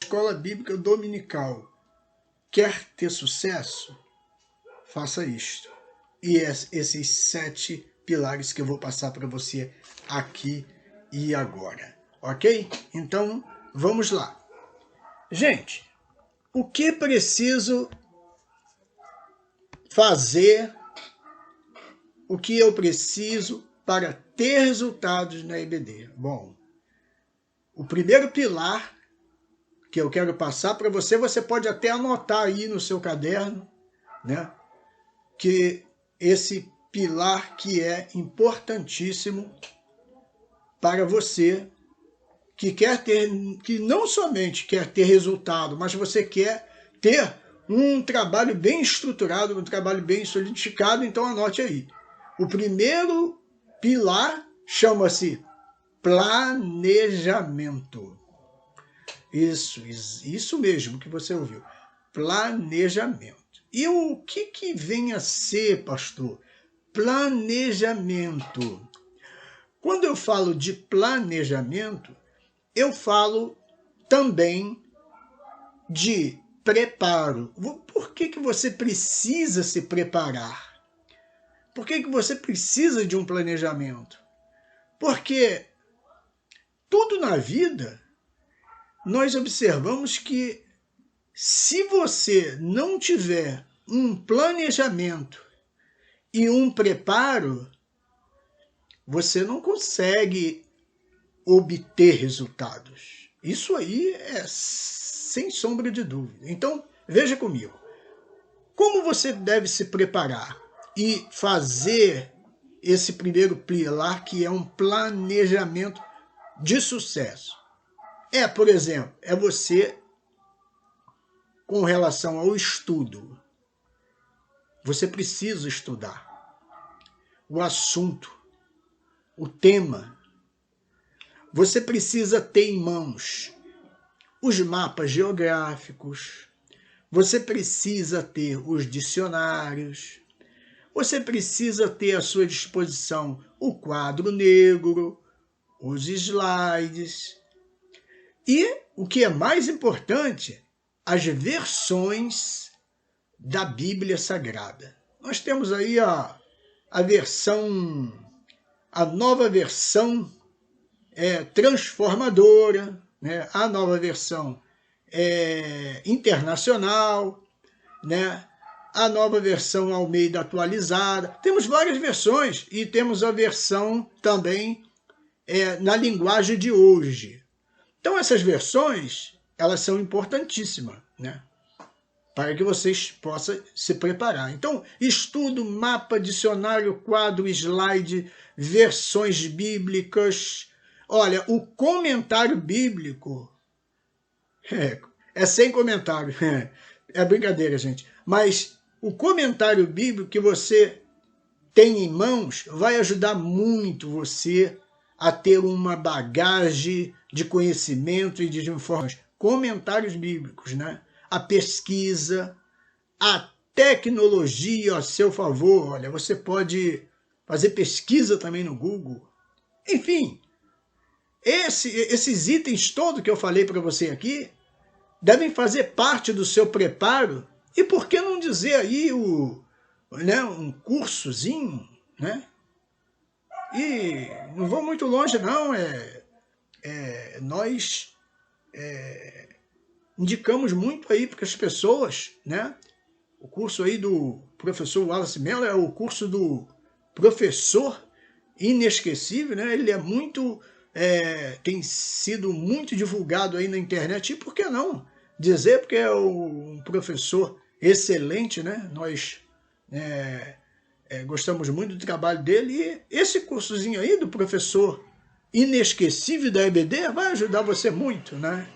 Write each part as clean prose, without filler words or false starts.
Escola Bíblica Dominical quer ter sucesso? Faça isto. E esses 7 pilares que eu vou passar para você aqui e agora. Ok? Então, vamos lá. Gente, o que preciso fazer? O que eu preciso para ter resultados na EBD? Bom, o primeiro pilar que eu quero passar para você, você pode até anotar aí no seu caderno, né? Que esse pilar que é importantíssimo para você que quer ter, que não somente quer ter resultado, mas você quer ter um trabalho bem estruturado, um trabalho bem solidificado. Então anote aí. O primeiro pilar chama-se planejamento. Isso mesmo que você ouviu. Planejamento. E o que vem a ser, pastor? Planejamento. Quando eu falo de planejamento, eu falo também de preparo. Por que você precisa se preparar? Por que você precisa de um planejamento? Porque tudo na vida, nós observamos que se você não tiver um planejamento e um preparo, você não consegue obter resultados. Isso aí é sem sombra de dúvida. Então, veja comigo. Como você deve se preparar e fazer esse primeiro pilar, que é um planejamento de sucesso? Por exemplo, você, com relação ao estudo, você precisa estudar o assunto, o tema. Você precisa ter em mãos os mapas geográficos, você precisa ter os dicionários, você precisa ter à sua disposição o quadro negro, os slides e, o que é mais importante, as versões da Bíblia Sagrada. Nós temos aí a nova versão transformadora, né? A nova versão internacional, né? A nova versão Almeida atualizada. Temos várias versões e temos a versão também na linguagem de hoje. Então essas versões, elas são importantíssimas, né? Para que vocês possam se preparar. Então, estudo, mapa, dicionário, quadro, slide, versões bíblicas. Olha, o comentário bíblico é sem comentário. É brincadeira, gente. Mas o comentário bíblico que você tem em mãos vai ajudar muito você a ter uma bagagem de conhecimento e de informações. Comentários bíblicos, né? A pesquisa, a tecnologia a seu favor. Olha, você pode fazer pesquisa também no Google. Enfim, esses itens todos que eu falei para você aqui devem fazer parte do seu preparo. E por que não dizer aí um cursozinho, né? E não vou muito longe, não. Nós indicamos muito aí para as pessoas, né? O curso aí do professor Wallace Mello é o curso do professor inesquecível, né? Ele é muito, tem sido muito divulgado aí na internet. E por que não dizer? Porque é um professor excelente, né? Nós gostamos muito do trabalho dele. E esse cursozinho aí do professor inesquecível da EBD vai ajudar você muito, né?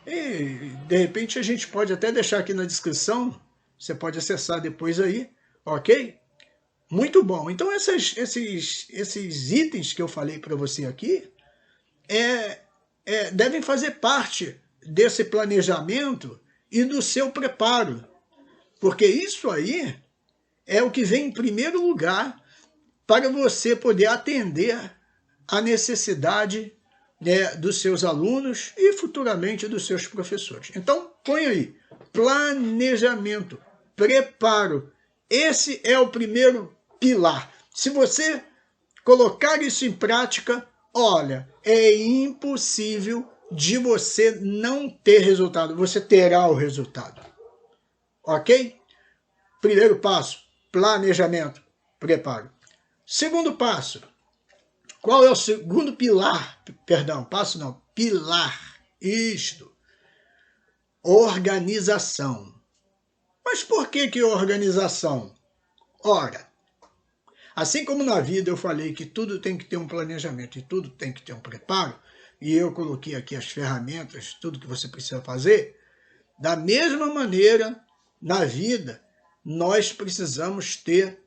E, de repente, a gente pode até deixar aqui na descrição, você pode acessar depois aí, ok? Muito bom. Então, esses itens que eu falei para você aqui devem fazer parte desse planejamento e do seu preparo, porque isso aí é o que vem em primeiro lugar para você poder atender a necessidade né, dos seus alunos e futuramente dos seus professores. Então, põe aí, planejamento, preparo. Esse é o primeiro pilar. Se você colocar isso em prática, olha, é impossível de você não ter resultado. Você terá o resultado. Ok? Primeiro passo, planejamento, preparo. Segundo passo, qual é o segundo pilar? Perdão, passo não, pilar. Isto. Organização. Mas por que organização? Ora, assim como na vida eu falei que tudo tem que ter um planejamento e tudo tem que ter um preparo, e eu coloquei aqui as ferramentas, tudo que você precisa fazer, da mesma maneira, na vida, nós precisamos ter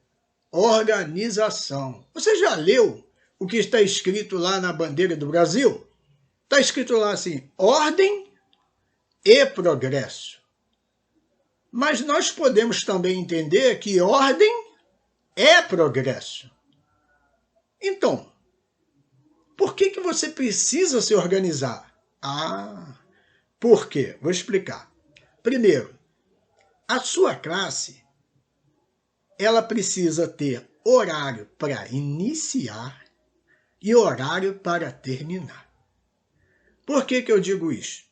organização. Você já leu o que está escrito lá na bandeira do Brasil? Está escrito lá assim, ordem e progresso. Mas nós podemos também entender que ordem é progresso. Então, por que você precisa se organizar? Por quê? Vou explicar. Primeiro, a sua classe, ela precisa ter horário para iniciar e horário para terminar. Por que eu digo isso?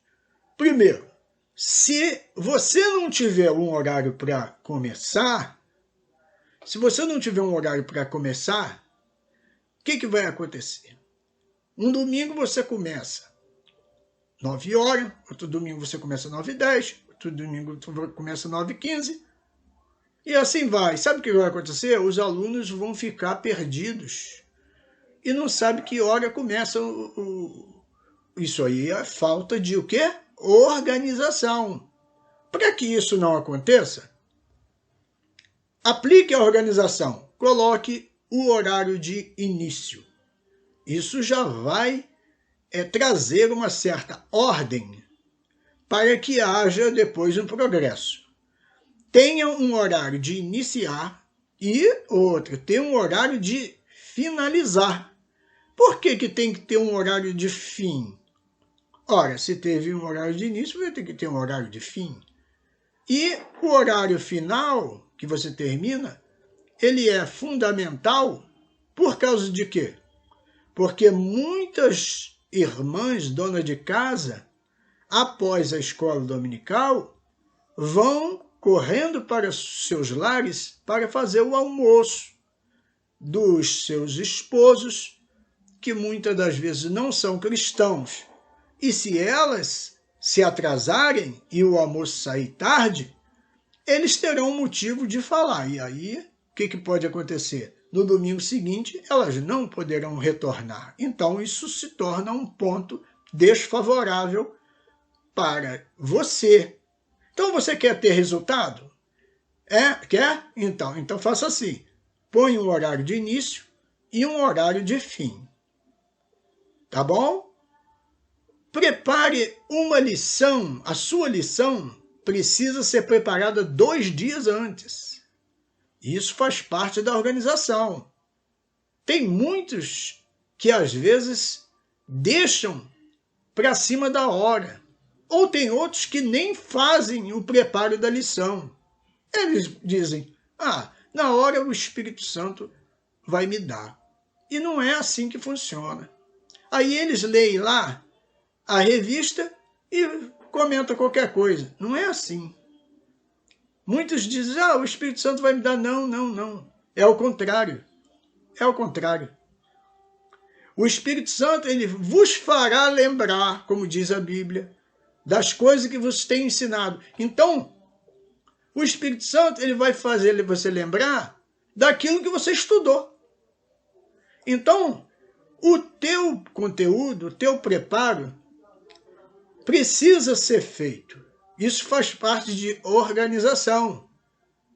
Primeiro, se você não tiver um horário para começar, o que vai acontecer? Um domingo você começa 9 horas, outro domingo você começa 9h10, outro domingo você começa 9h15, e assim vai. Sabe o que vai acontecer? Os alunos vão ficar perdidos e não sabem que hora começa Isso aí é falta de o quê? Organização. Para que isso não aconteça, aplique a organização. Coloque o horário de início. Isso já vai trazer uma certa ordem para que haja depois um progresso. Tenha um horário de iniciar e outro, tenha um horário de finalizar. Por que tem que ter um horário de fim? Ora, se teve um horário de início, vai ter que ter um horário de fim. E o horário final, que você termina, ele é fundamental por causa de quê? Porque muitas irmãs, donas de casa, após a escola dominical, vão correndo para seus lares para fazer o almoço dos seus esposos, que muitas das vezes não são cristãos. E se elas se atrasarem e o almoço sair tarde, eles terão um motivo de falar. E aí, o que pode acontecer? No domingo seguinte, elas não poderão retornar. Então, isso se torna um ponto desfavorável para você. Então, você quer ter resultado? Quer? Então faça assim. Põe um horário de início e um horário de fim. Tá bom? Prepare uma lição. A sua lição precisa ser preparada 2 dias antes. Isso faz parte da organização. Tem muitos que às vezes deixam para cima da hora. Ou tem outros que nem fazem o preparo da lição. Eles dizem, na hora o Espírito Santo vai me dar. E não é assim que funciona. Aí eles leem lá a revista e comentam qualquer coisa. Não é assim. Muitos dizem, o Espírito Santo vai me dar. Não. É o contrário. O Espírito Santo, ele vos fará lembrar, como diz a Bíblia, das coisas que vos tem ensinado. Então, o Espírito Santo, ele vai fazer você lembrar daquilo que você estudou. Então, o teu conteúdo, o teu preparo, precisa ser feito. Isso faz parte de organização.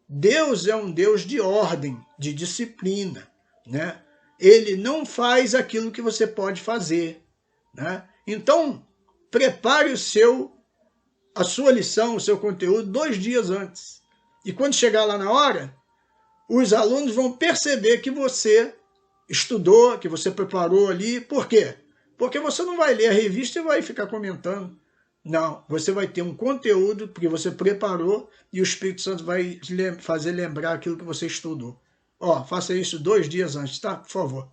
Deus é um Deus de ordem, de disciplina, né? Ele não faz aquilo que você pode fazer, né? Então, prepare a sua lição, o seu conteúdo 2 dias antes. E quando chegar lá na hora, os alunos vão perceber que você estudou, que você preparou ali. Por quê? Porque você não vai ler a revista e vai ficar comentando. Não, você vai ter um conteúdo porque você preparou e o Espírito Santo vai fazer lembrar aquilo que você estudou. Ó, faça isso 2 dias antes, tá? Por favor.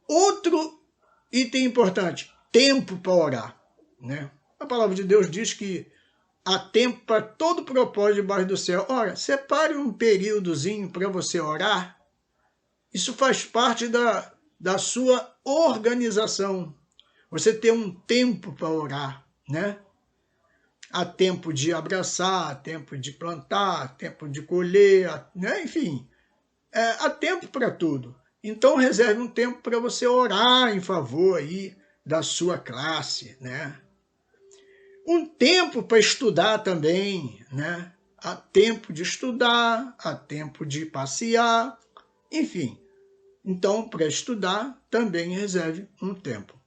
Outro item importante, tempo para orar, né? A palavra de Deus diz que há tempo para todo propósito debaixo do céu. Ora, separe um períodozinho para você orar. Isso faz parte da sua organização. Você ter um tempo para orar, né? Há tempo de abraçar, há tempo de plantar, há tempo de colher, né? Enfim, há tempo para tudo. Então, reserve um tempo para você orar em favor aí da sua classe, né? Um tempo para estudar também, né? Há tempo de estudar, há tempo de passear, enfim. Então, para estudar, também reserve um tempo.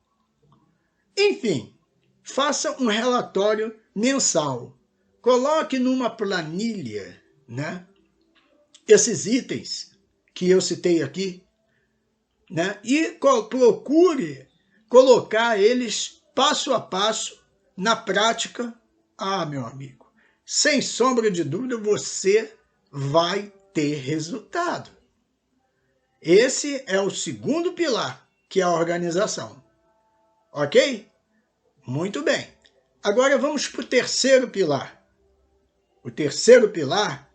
Enfim, faça um relatório mensal. Coloque numa planilha, né, esses itens que eu citei aqui, né, e procure colocar eles passo a passo na prática. Ah, meu amigo, sem sombra de dúvida, você vai ter resultado. Esse é o segundo pilar, que é a organização. Ok? Muito bem. Agora vamos para o terceiro pilar. O terceiro pilar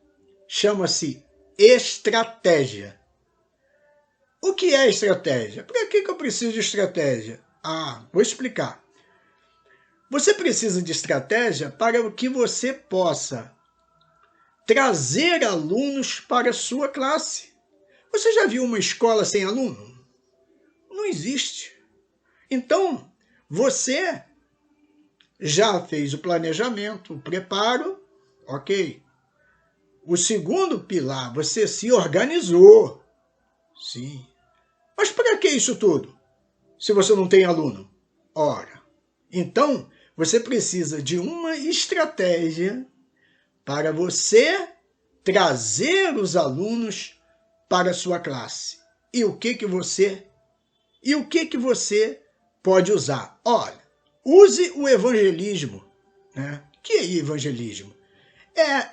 chama-se estratégia. O que é estratégia? Para que eu preciso de estratégia? Ah, vou explicar. Você precisa de estratégia para que você possa trazer alunos para a sua classe. Você já viu uma escola sem aluno? Não existe. Então, você já fez o planejamento, o preparo, ok. O segundo pilar, você se organizou. Sim. Mas para que isso tudo? Se você não tem aluno? Ora, então você precisa de uma estratégia para você trazer os alunos para a sua classe. E o que você pode usar? Olha, use o evangelismo, né? O que é evangelismo? É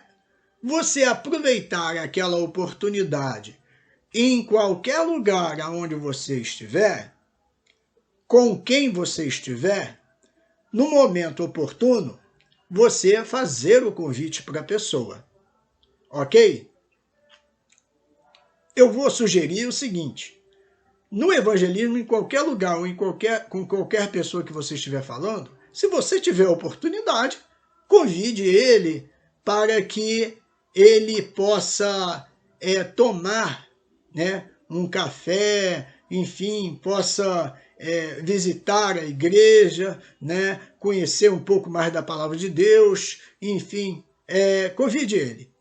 você aproveitar aquela oportunidade em qualquer lugar onde você estiver, com quem você estiver, no momento oportuno, você fazer o convite para a pessoa. Ok? Eu vou sugerir o seguinte: no evangelismo, em qualquer lugar ou com qualquer pessoa que você estiver falando, se você tiver a oportunidade, convide ele para que ele possa tomar, né, um café, enfim, possa visitar a igreja, né, conhecer um pouco mais da palavra de Deus, enfim, convide ele.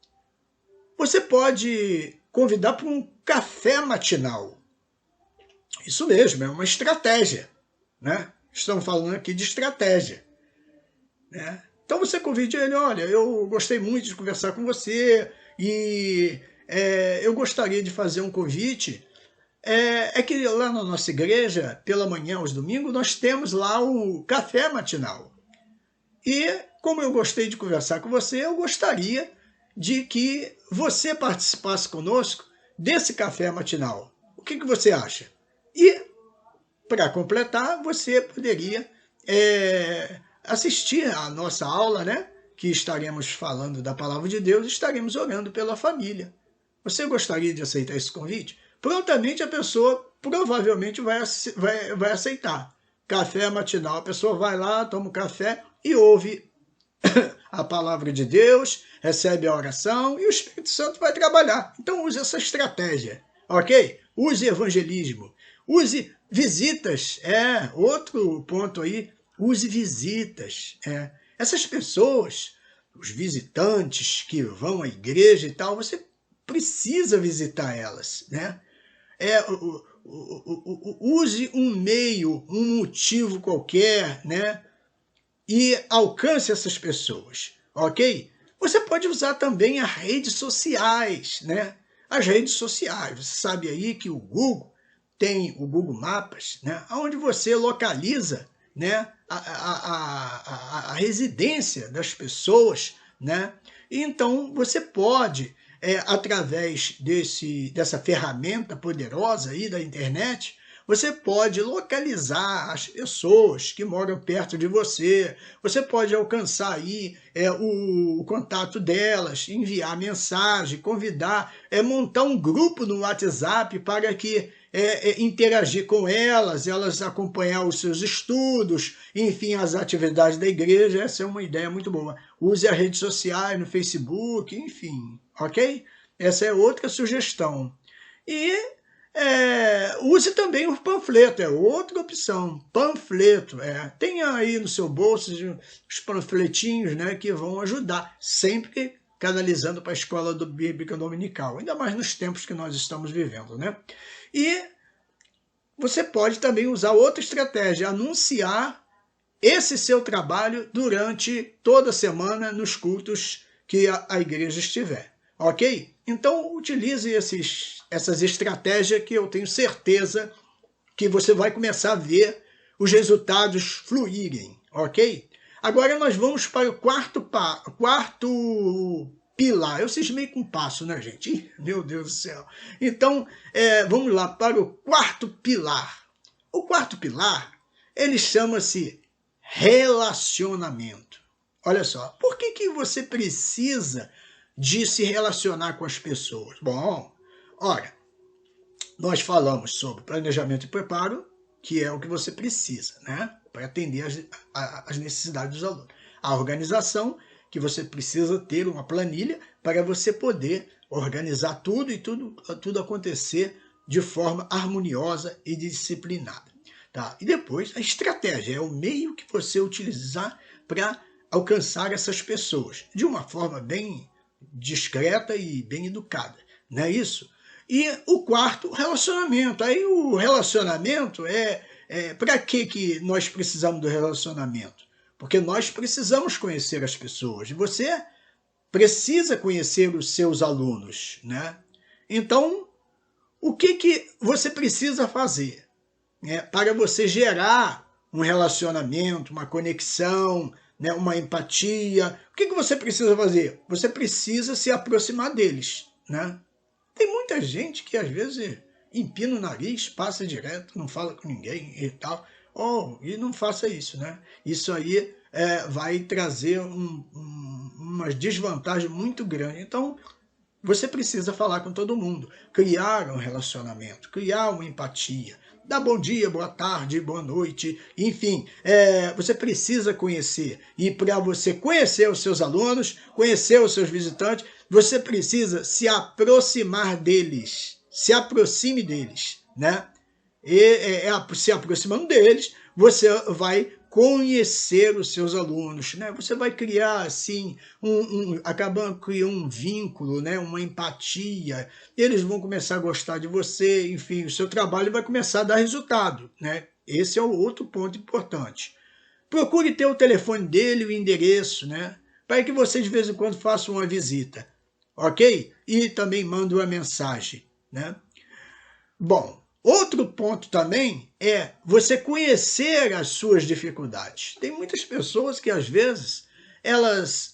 Você pode convidar para um café matinal. Isso mesmo, é uma estratégia, né? Estamos falando aqui de estratégia, né? Então você convide ele: olha, eu gostei muito de conversar com você e eu gostaria de fazer um convite. É que lá na nossa igreja, pela manhã, aos domingos, nós temos lá o café matinal. E como eu gostei de conversar com você, eu gostaria de que você participasse conosco desse café matinal. O que você acha? E, para completar, você poderia assistir à nossa aula, né? Que estaremos falando da palavra de Deus, estaremos orando pela família. Você gostaria de aceitar esse convite? Prontamente a pessoa provavelmente vai aceitar. Café matinal, a pessoa vai lá, toma um café e ouve a palavra de Deus, recebe a oração e o Espírito Santo vai trabalhar. Então use essa estratégia, ok? Use evangelismo, use visitas, outro ponto aí, use visitas. Essas pessoas, os visitantes que vão à igreja e tal, você precisa visitar elas, né? Use um meio, um motivo qualquer, né? E alcance essas pessoas, ok? Você pode usar também as redes sociais, né? As redes sociais. Você sabe aí que o Google, tem o Google Maps, né, onde você localiza, né, a residência das pessoas, né? E então você pode, através dessa ferramenta poderosa aí da internet, você pode localizar as pessoas que moram perto de você, você pode alcançar aí o contato delas, enviar mensagem, convidar, montar um grupo no WhatsApp para que interagir com elas acompanhar os seus estudos, enfim, as atividades da igreja. Essa é uma ideia muito boa. Use as redes sociais, no Facebook, enfim, ok? Essa é outra sugestão. E use também o panfleto, é outra opção. Panfleto, tenha aí no seu bolso os panfletinhos, né, que vão ajudar, sempre canalizando para a escola bíblica dominical, ainda mais nos tempos que nós estamos vivendo, né? E você pode também usar outra estratégia, anunciar esse seu trabalho durante toda a semana nos cultos que a igreja estiver, ok? Então, utilize essas estratégias que eu tenho certeza que você vai começar a ver os resultados fluírem, ok? Agora nós vamos para o quarto pilar. Eu cismei com passo, né, gente? Ih, meu Deus do céu. Então, vamos lá para o quarto pilar. O quarto pilar, ele chama-se relacionamento. Olha só, por que você precisa de se relacionar com as pessoas? Bom, ora, nós falamos sobre planejamento e preparo, que é o que você precisa, né, para atender as necessidades dos alunos. A organização, que você precisa ter uma planilha para você poder organizar tudo e tudo acontecer de forma harmoniosa e disciplinada. Tá? E depois a estratégia, é o meio que você utilizar para alcançar essas pessoas de uma forma bem discreta e bem educada, não é isso? E o quarto, relacionamento. Aí o relacionamento para que nós precisamos do relacionamento? Porque nós precisamos conhecer as pessoas, e você precisa conhecer os seus alunos, né? Então, o que você precisa fazer para você gerar um relacionamento, uma conexão, né, uma empatia? O que você precisa fazer? Você precisa se aproximar deles, né? Tem muita gente que às vezes empina o nariz, passa direto, não fala com ninguém e tal. E não faça isso, né? Isso aí vai trazer uma desvantagem muito grande. Então, você precisa falar com todo mundo, criar um relacionamento, criar uma empatia, dar bom dia, boa tarde, boa noite, enfim, você precisa conhecer. E para você conhecer os seus alunos, conhecer os seus visitantes, você precisa se aproximar deles, se aproxime deles, né? Se aproximando deles, você vai conhecer os seus alunos, né? Você vai criar assim, acabando criando um vínculo, né? Uma empatia. Eles vão começar a gostar de você, enfim, o seu trabalho vai começar a dar resultado, né? Esse é o outro ponto importante. Procure ter o telefone dele, o endereço, né? Para que você de vez em quando faça uma visita, ok? E também mande uma mensagem, né? Bom, outro ponto também é você conhecer as suas dificuldades. Tem muitas pessoas que, às vezes, elas,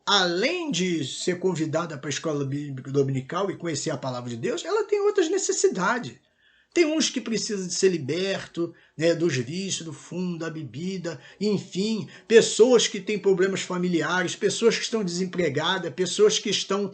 além de ser convidada para a escola bíblica dominical e conhecer a palavra de Deus, ela tem outras necessidades. Tem uns que precisam de ser libertos, né, dos vícios, do fumo, da bebida, enfim, pessoas que têm problemas familiares, pessoas que estão desempregadas, pessoas que estão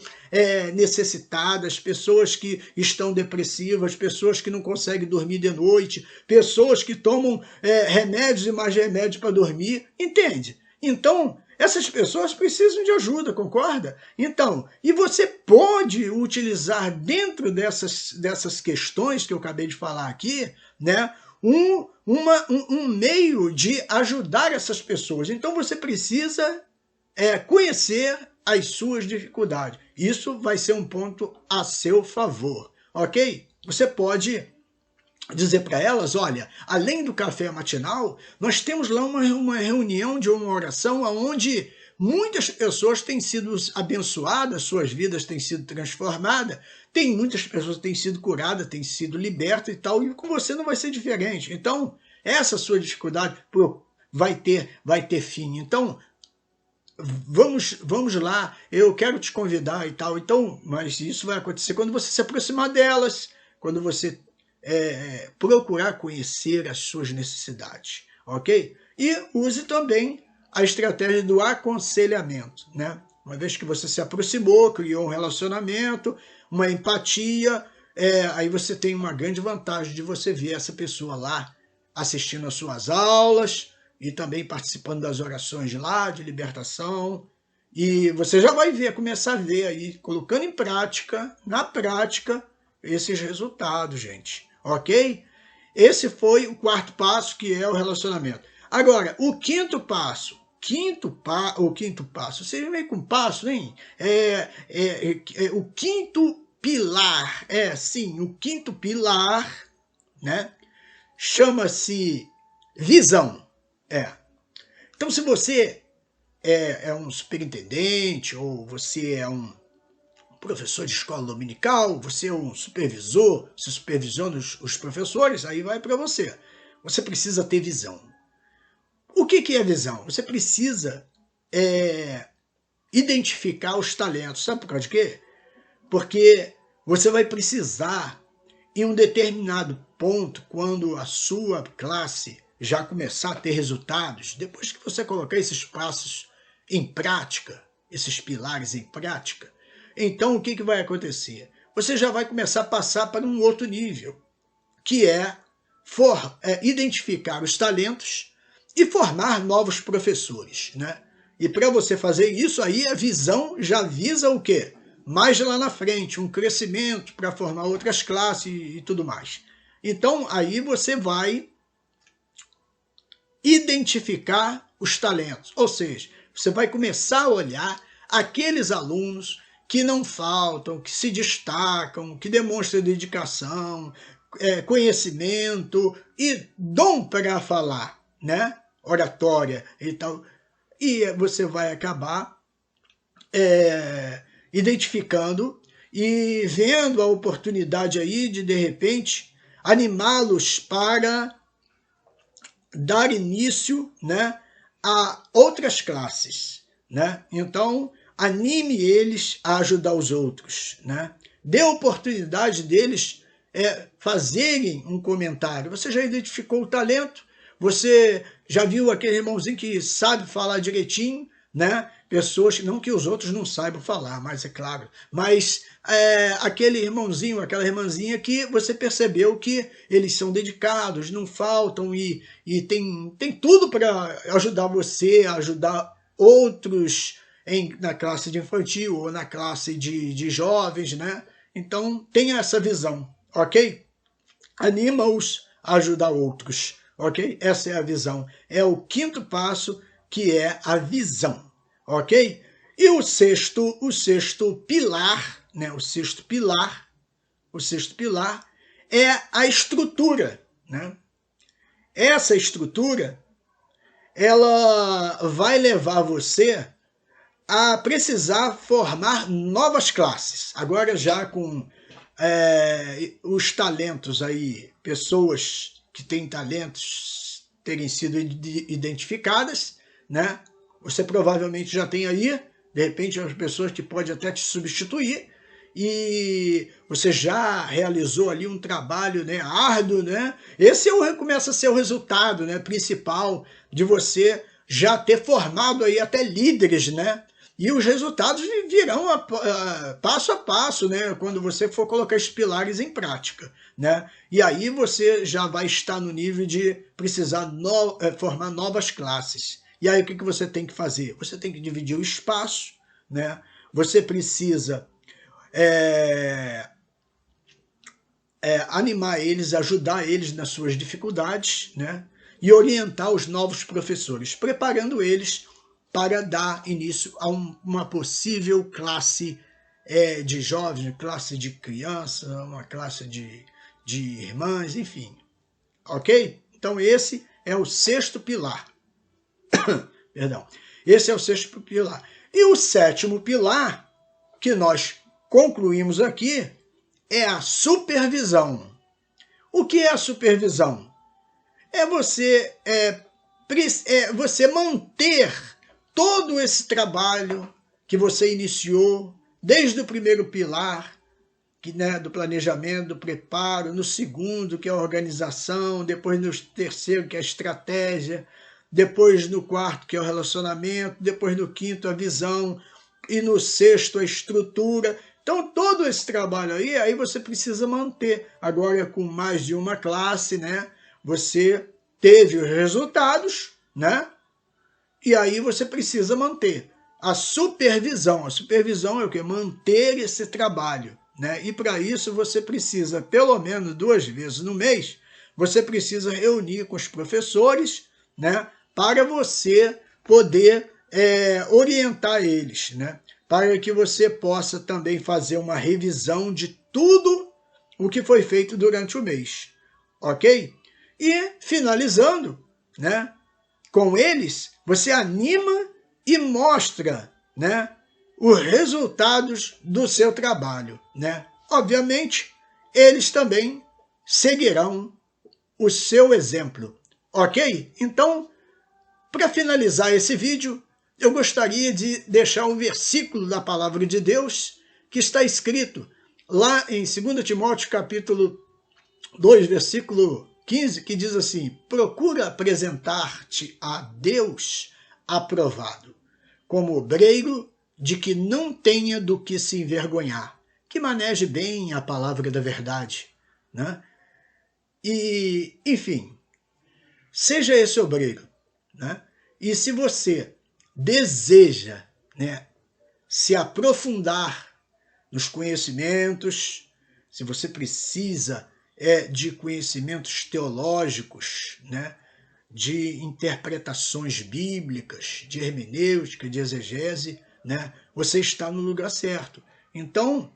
necessitadas, pessoas que estão depressivas, pessoas que não conseguem dormir de noite, pessoas que tomam remédios e mais remédios para dormir, entende? Então, essas pessoas precisam de ajuda, concorda? Então, e você pode utilizar dentro dessas questões que eu acabei de falar aqui, né, um meio de ajudar essas pessoas. Então você precisa conhecer as suas dificuldades. Isso vai ser um ponto a seu favor, ok? Você pode dizer para elas, olha, além do café matinal, nós temos lá uma reunião de uma oração onde Muitas pessoas têm sido abençoadas, suas vidas têm sido transformadas, tem muitas pessoas que têm sido curadas, têm sido libertas e tal, e com você não vai ser diferente. Então, essa sua dificuldade vai ter fim. Então, vamos lá, eu quero te convidar e tal. Então, mas isso vai acontecer quando você se aproximar delas, quando você procurar conhecer as suas necessidades, ok? E use também a estratégia do aconselhamento, né? Uma vez que você se aproximou, criou um relacionamento, uma empatia, aí você tem uma grande vantagem de você ver essa pessoa lá assistindo às suas aulas e também participando das orações de lá, de libertação. E você já vai começar a ver aí, colocando em prática, na prática, esses resultados, gente. Ok? Esse foi o quarto passo, que é o relacionamento. Agora, o quinto passo. O quinto passo. Você vem com passo, hein? O quinto pilar. Sim, o quinto pilar, né? Chama-se visão. Então, se você é um superintendente, ou você é um professor de escola dominical, você é um supervisor, você supervisiona os professores, aí vai para você. Você precisa ter visão. O que é visão? Você precisa identificar os talentos. Sabe por causa de quê? Porque você vai precisar, em um determinado ponto, quando a sua classe já começar a ter resultados, depois que você colocar esses passos em prática, esses pilares em prática, então o que vai acontecer? Você já vai começar a passar para um outro nível, que é identificar os talentos e formar novos professores, né? E para você fazer isso aí, a visão já visa o quê? Mais lá na frente, um crescimento para formar outras classes e tudo mais. Então, aí você vai identificar os talentos, ou seja, você vai começar a olhar aqueles alunos que não faltam, que se destacam, que demonstram dedicação, conhecimento e dom para falar, né? Oratória e tal. E você vai acabar identificando e vendo a oportunidade aí de repente, animá-los para dar início, né, a outras classes, né? Então, anime eles a ajudar os outros, né? Dê oportunidade deles fazerem um comentário. Você já identificou o talento? Você já viu aquele irmãozinho que sabe falar direitinho, né? Pessoas, não que os outros não saibam falar, mas é claro, mas aquele irmãozinho, aquela irmãzinha que você percebeu que eles são dedicados, não faltam e tem tudo para ajudar você, ajudar outros na classe de infantil ou na classe de jovens, né? Então, tenha essa visão, ok? Anima-os a ajudar outros, ok? Essa é a visão. É o quinto passo, que é a visão, ok? E o sexto pilar, né? O sexto pilar é a estrutura, né? Essa estrutura, ela vai levar você a precisar formar novas classes. Agora já com os talentos aí, pessoas que têm talentos terem sido identificadas, né? Você provavelmente já tem aí, de repente, as pessoas que podem até te substituir, e você já realizou ali um trabalho, né, árduo, né? Esse começa a ser o resultado, né, principal de você já ter formado aí até líderes, né? E os resultados virão passo a passo, né? Quando você for colocar esses pilares em prática, né? E aí você já vai estar no nível de precisar formar novas classes. E aí o que você tem que fazer? Você tem que dividir o espaço, né? Você precisa animar eles, ajudar eles nas suas dificuldades, né? E orientar os novos professores, preparando eles para dar início a uma possível classe de jovens, classe de criança, uma classe de irmãs, enfim. Ok? Então esse é o sexto pilar. Perdão. Esse é o sexto pilar. E o sétimo pilar, que nós concluímos aqui, é a supervisão. O que é a supervisão? É você manter todo esse trabalho que você iniciou, desde o primeiro pilar, do planejamento, do preparo, no segundo, que é a organização, depois no terceiro, que é a estratégia, depois no quarto, que é o relacionamento, depois no quinto, a visão, e no sexto, a estrutura. Então, todo esse trabalho aí você precisa manter. Agora, com mais de uma classe, né, você teve os resultados, né, e aí você precisa manter. A supervisão é o quê? Manter esse trabalho, né? E para isso você precisa, pelo menos 2 vezes no mês, você precisa reunir com os professores, né? Para você poder orientar eles, né? Para que você possa também fazer uma revisão de tudo o que foi feito durante o mês, ok? E finalizando, né, com eles, você anima e mostra, né, os resultados do seu trabalho, né? Obviamente, eles também seguirão o seu exemplo, ok? Então, para finalizar esse vídeo, eu gostaria de deixar um versículo da Palavra de Deus que está escrito lá em 2 Timóteo capítulo 2, versículo 15, que diz assim: procura apresentar-te a Deus aprovado, como obreiro de que não tenha do que se envergonhar, que maneje bem a palavra da verdade, né? E, enfim, seja esse obreiro, né? E se você deseja, né, se aprofundar nos conhecimentos, se você precisa de conhecimentos teológicos, né, de interpretações bíblicas, de hermenêutica, de exegese, né, você está no lugar certo. Então,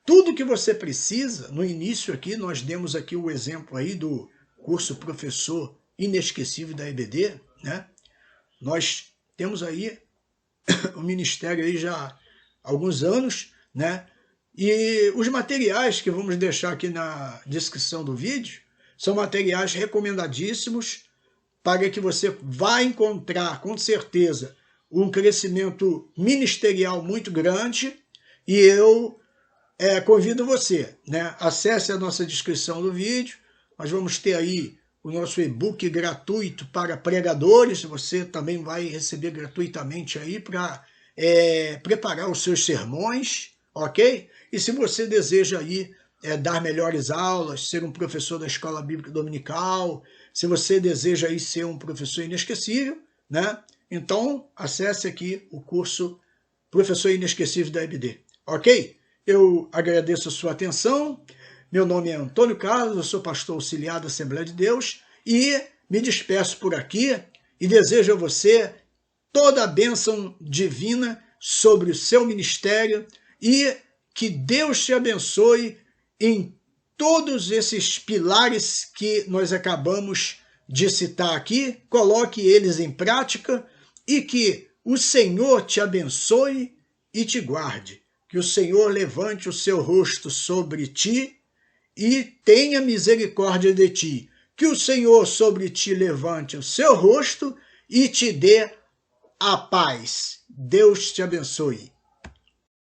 tudo que você precisa, no início aqui, nós demos aqui o exemplo aí do curso Professor Inesquecível da EBD, né? Nós temos aí o ministério aí já há alguns anos, né? E os materiais que vamos deixar aqui na descrição do vídeo são materiais recomendadíssimos para que você vá encontrar, com certeza, um crescimento ministerial muito grande. E eu convido você, né? Acesse a nossa descrição do vídeo. Nós vamos ter aí o nosso e-book gratuito para pregadores. Você também vai receber gratuitamente aí para preparar os seus sermões, ok? E se você deseja aí dar melhores aulas, ser um professor da Escola Bíblica Dominical, se você deseja aí ser um professor inesquecível, né? Então, acesse aqui o curso Professor Inesquecível da EBD, ok? Eu agradeço a sua atenção. Meu nome é Antônio Carlos, eu sou pastor auxiliar da Assembleia de Deus e me despeço por aqui e desejo a você toda a bênção divina sobre o seu ministério e que Deus te abençoe em todos esses pilares que nós acabamos de citar aqui. Coloque eles em prática e que o Senhor te abençoe e te guarde. Que o Senhor levante o seu rosto sobre ti e tenha misericórdia de ti. Que o Senhor sobre ti levante o seu rosto e te dê a paz. Deus te abençoe.